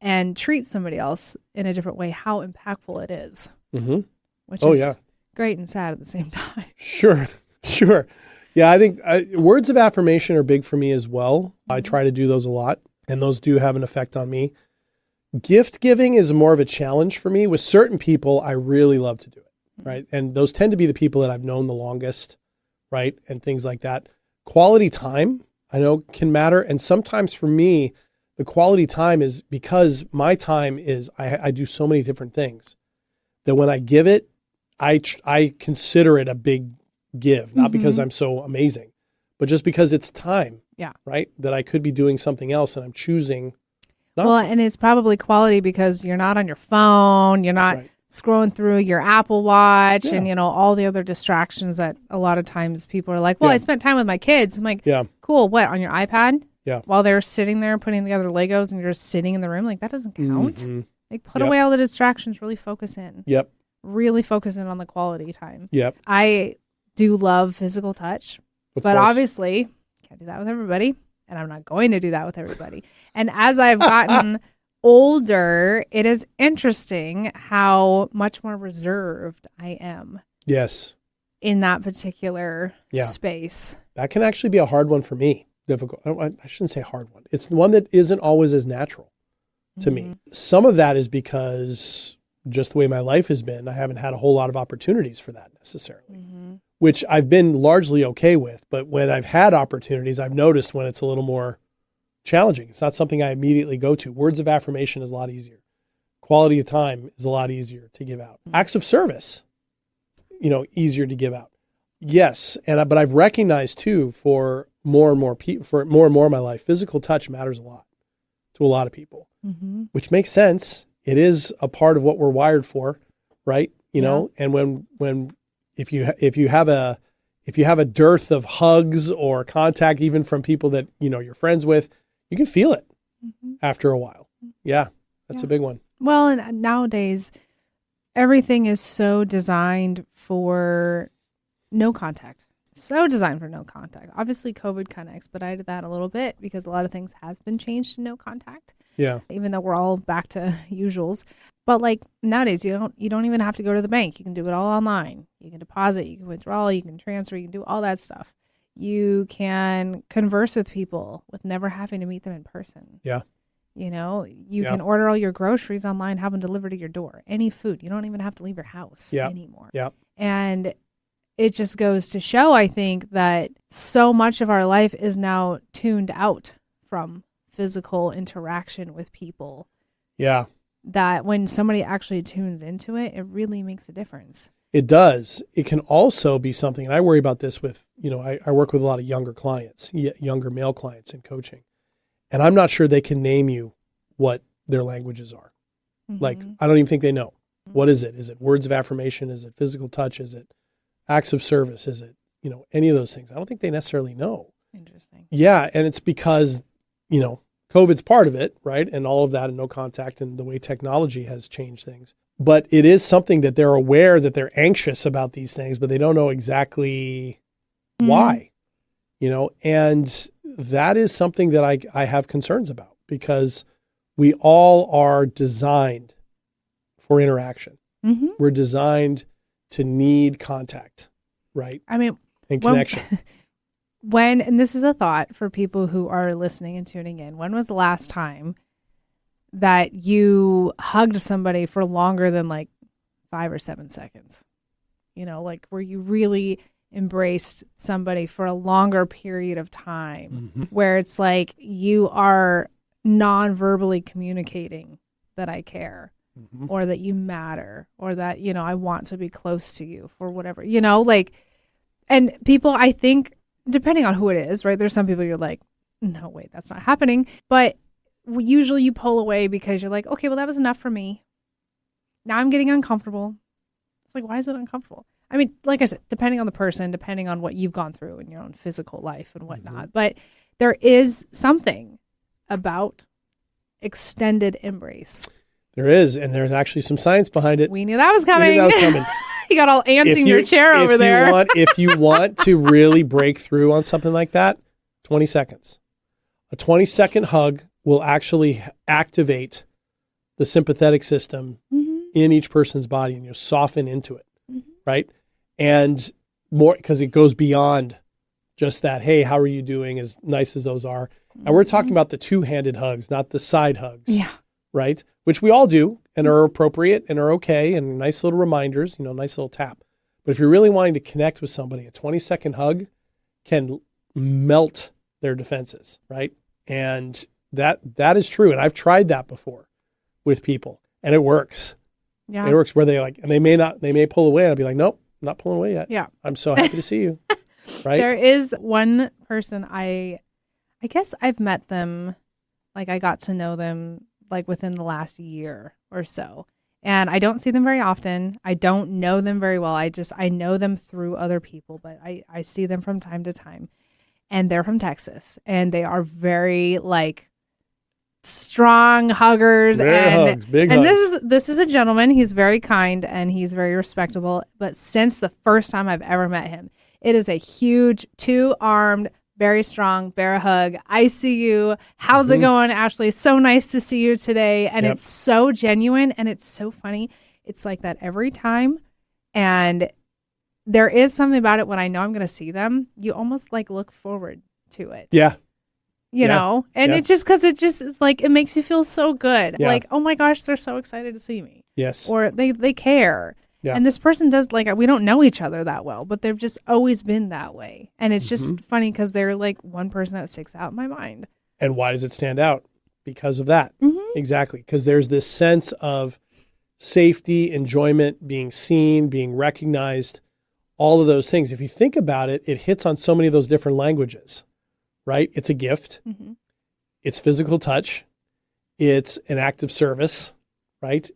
and treat somebody else in a different way, how impactful it is. Which is great and sad at the same time. Sure. Yeah, I think words of affirmation are big for me as well. I try to do those a lot. And those do have an effect on me. Gift giving is more of a challenge for me. With certain people, I really love to do it. right? And those tend to be the people that I've known the longest, right? And things like that. Quality time, I know, can matter. And sometimes for me, the quality time is because my time is, I do so many different things that when I give it, I consider it a big give, not because I'm so amazing, but just because it's time, right? That I could be doing something else and I'm choosing not to. And it's probably quality because you're not on your phone, you're not scrolling through your Apple Watch and, all the other distractions that a lot of times people are like, well, I spent time with my kids. I'm like, cool, what, on your iPad? Yeah. While they're sitting there putting together Legos and you're just sitting in the room, like that doesn't count. Like put away all the distractions, really focus in. Really focus in on the quality time. I do love physical touch, but obviously can't do that with everybody. And I'm not going to do that with everybody. And as I've gotten older, it is interesting how much more reserved I am. In that particular space. That can actually be a hard one for me. Difficult. I shouldn't say hard one. It's one that isn't always as natural to me. Some of that is because just the way my life has been, I haven't had a whole lot of opportunities for that necessarily, which I've been largely okay with. But when I've had opportunities, I've noticed when it's a little more challenging. It's not something I immediately go to. Words of affirmation is a lot easier. Quality of time is a lot easier to give out. Acts of service, easier to give out. Yes. But I've recognized too, for more and more people, for more and more of my life, physical touch matters a lot to a lot of people, which makes sense. It is a part of what we're wired for, right? And when if you have a dearth of hugs or contact, even from people that you're friends with, you can feel it after a while. Yeah, that's a big one. Well, and nowadays everything is so designed for no contact. So designed for no contact. Obviously, COVID kind of expedited that a little bit because a lot of things has been changed to no contact. Yeah. Even though we're all back to usuals. But like nowadays, you don't even have to go to the bank. You can do it all online. You can deposit, you can withdraw, you can transfer, you can do all that stuff. You can converse with people with never having to meet them in person. Yeah. You can order all your groceries online, have them delivered to your door. Any food. You don't even have to leave your house anymore. Yeah. And it just goes to show, I think, that so much of our life is now tuned out from physical interaction with people. Yeah. That when somebody actually tunes into it, it really makes a difference. It does. It can also be something, and I worry about this with, I work with a lot of younger clients, younger male clients in coaching, and I'm not sure they can name you what their languages are. Like, I don't even think they know. What is it? Is it words of affirmation? Is it physical touch? Is it acts of service? Is it, any of those things? I don't think they necessarily know. Interesting. Yeah. And it's because, COVID's part of it, right? And all of that and no contact and the way technology has changed things. But it is something that they're aware that they're anxious about these things, but they don't know exactly why, and that is something that I have concerns about because we all are designed for interaction. We're designed to need contact, right? I mean, and connection. And this is a thought for people who are listening and tuning in. When was the last time that you hugged somebody for longer than like 5 or 7 seconds? Like where you really embraced somebody for a longer period of time, where it's like you are non-verbally communicating that I care. Or that you matter, or that, I want to be close to you for whatever, and people, I think, depending on who it is, right? There's some people you're like, no, wait, that's not happening. But usually you pull away because you're like, okay, well, that was enough for me. Now I'm getting uncomfortable. It's like, why is it uncomfortable? I mean, like I said, depending on the person, depending on what you've gone through in your own physical life and whatnot. But there is something about extended embrace. There is, and there's actually some science behind it. We knew that was coming. You got all antsy in your chair over there. If you want to really break through on something like that, 20 seconds. A 20-second hug will actually activate the sympathetic system in each person's body, and you'll soften into it, right? And more, because it goes beyond just that, hey, how are you doing, as nice as those are. And we're talking about the two-handed hugs, not the side hugs. Yeah. Right? Which we all do, and are appropriate and are okay and nice little reminders, nice little tap. But if you're really wanting to connect with somebody, a 20-second hug can melt their defenses, right? And that is true. And I've tried that before with people, and it works. Yeah. It works where they may pull away, and I'll be like, nope, I'm not pulling away yet. Yeah. I'm so happy to see you. Right? There is one person I guess I've met them, like I got to know them like within the last year or so. And I don't see them very often. I don't know them very well. I know them through other people, but I see them from time to time. And they're from Texas, and they are very like strong huggers. Big and hugs. this is a gentleman. He's very kind and he's very respectable. But since the first time I've ever met him, it is a huge 2-armed, very strong bear hug. I see you. How's it going, Ashley? So nice to see you today. And it's so genuine and it's so funny. It's like that every time. And there is something about it when I know I'm going to see them. You almost like look forward to it. Yeah. You know? And it just, because it just is like, it makes you feel so good. Yeah. Like, oh my gosh, they're so excited to see me. Yes. Or they care. Yeah. And this person does, like, we don't know each other that well, but they've just always been that way. And it's just funny because they're like one person that sticks out in my mind. And why does it stand out? Because of that. Exactly. Because there's this sense of safety, enjoyment, being seen, being recognized, all of those things. If you think about it, it hits on so many of those different languages, right? It's a gift. It's physical touch. It's an act of service, right?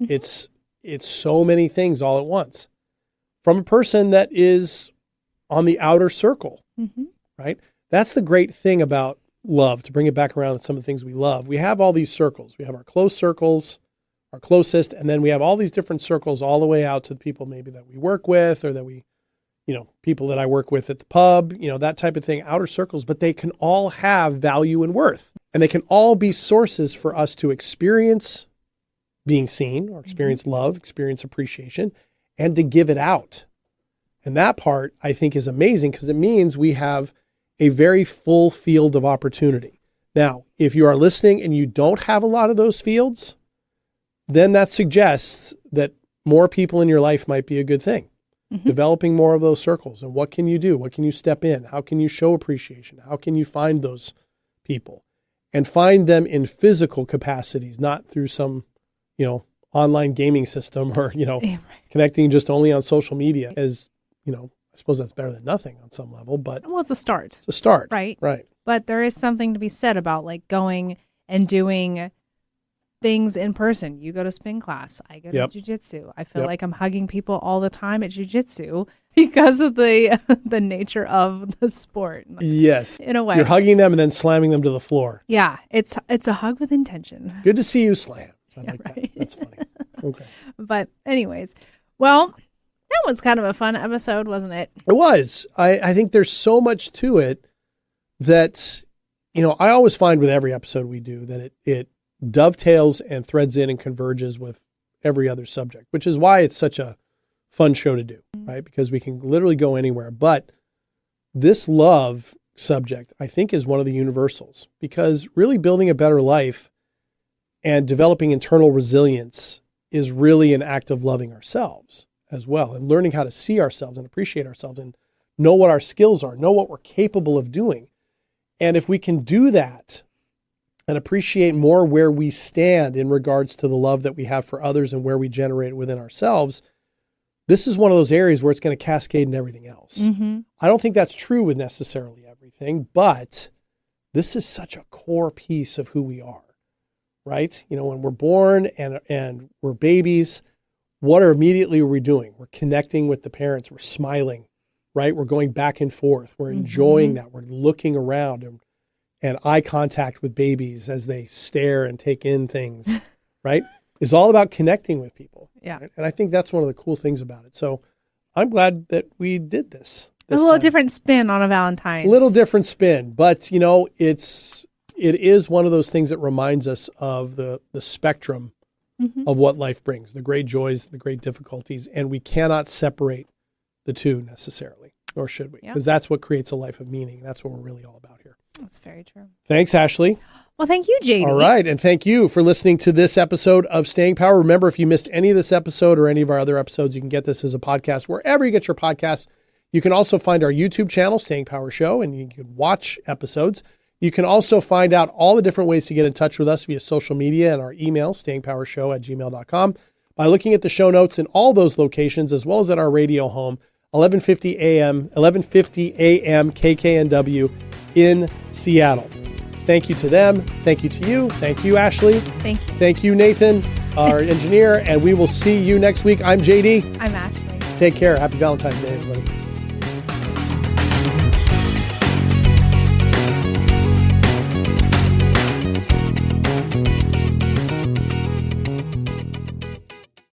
It's so many things all at once from a person that is on the outer circle, right? That's the great thing about love, to bring it back around to some of the things we love. We have all these circles. We have our close circles, our closest, and then we have all these different circles all the way out to the people maybe that we work with or that we, people that I work with at the pub, that type of thing, outer circles, but they can all have value and worth. And they can all be sources for us to experience being seen or experience love, experience appreciation, and to give it out. And that part I think is amazing because it means we have a very full field of opportunity. Now, if you are listening and you don't have a lot of those fields, then that suggests that more people in your life might be a good thing. Developing more of those circles. And what can you do? What can you step in? How can you show appreciation? How can you find those people? And find them in physical capacities, not through some online gaming system or, connecting just only on social media. As, I suppose that's better than nothing on some level, but. Well, it's a start. It's a start. Right. Right. But there is something to be said about like going and doing things in person. You go to spin class. I go to jiu-jitsu. I feel like I'm hugging people all the time at jiu-jitsu because of the nature of the sport. Yes. In a way. You're hugging them and then slamming them to the floor. Yeah. It's a hug with intention. Good to see you slam. I like that. That's funny. Okay. But anyways, well, that was kind of a fun episode, wasn't it? It was. I think there's so much to it that, I always find with every episode we do that it dovetails and threads in and converges with every other subject, which is why it's such a fun show to do, right? Because we can literally go anywhere. But this love subject, I think, is one of the universals, because really building a better life and developing internal resilience is really an act of loving ourselves as well, and learning how to see ourselves and appreciate ourselves and know what our skills are, know what we're capable of doing. And if we can do that and appreciate more where we stand in regards to the love that we have for others and where we generate it within ourselves, this is one of those areas where it's going to cascade in everything else. I don't think that's true with necessarily everything, but this is such a core piece of who we are, right? When we're born and we're babies, what are we doing? We're connecting with the parents. We're smiling, right? We're going back and forth. We're enjoying that. We're looking around and eye contact with babies as they stare and take in things, right? Is all about connecting with people. Yeah. Right? And I think that's one of the cool things about it. So I'm glad that we did this. A little different spin on a Valentine. A little different spin, but it is one of those things that reminds us of the spectrum of what life brings, the great joys, the great difficulties, and we cannot separate the two necessarily, nor should we, because that's what creates a life of meaning. That's what we're really all about here. That's very true. Thanks, Ashley. Well, thank you, JD. All right. And thank you for listening to this episode of Staying Power. Remember, if you missed any of this episode or any of our other episodes, you can get this as a podcast wherever you get your podcasts. You can also find our YouTube channel, Staying Power Show, and you can watch episodes. You can also find out all the different ways to get in touch with us via social media and our email, stayingpowershow@gmail.com, by looking at the show notes in all those locations, as well as at our radio home, 1150 AM KKNW in Seattle. Thank you to them. Thank you to you. Thank you, Ashley. Thank you. Thank you, Nathan, our engineer, and we will see you next week. I'm JD. I'm Ashley. Take care. Happy Valentine's Day, everybody.